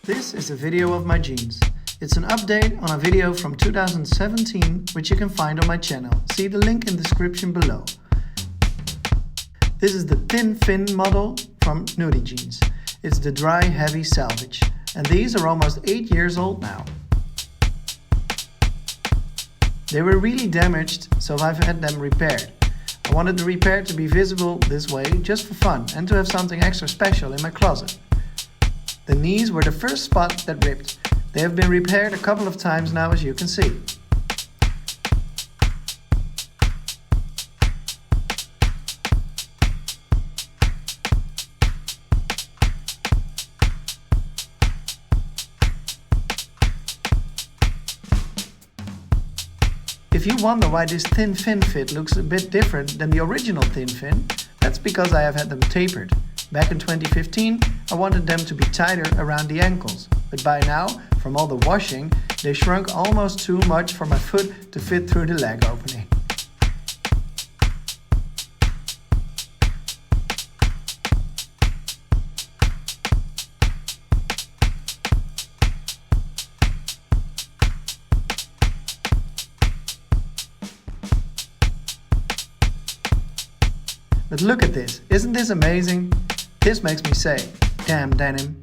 This is a video of my jeans. It's an update on a video from 2017 which you can find on my channel. See the link in the description below. This is the thin Finn model from Nudie Jeans. It's the Dry Heavy Selvage, and these are almost 8 years old now. They were really damaged, so I've had them repaired. I wanted the repair to be visible this way just for fun and to have something extra special in my closet. The knees were the first spot that ripped. They have been repaired a couple of times now, as you can see. If you wonder why this thin Finn fit looks a bit different than the original thin Finn, that's because I have had them tapered. Back in 2015, I wanted them to be tighter around the ankles, but by now, from all the washing, they shrunk almost too much for my foot to fit through the leg opening. But look at this, isn't this amazing? This makes me say, damn denim.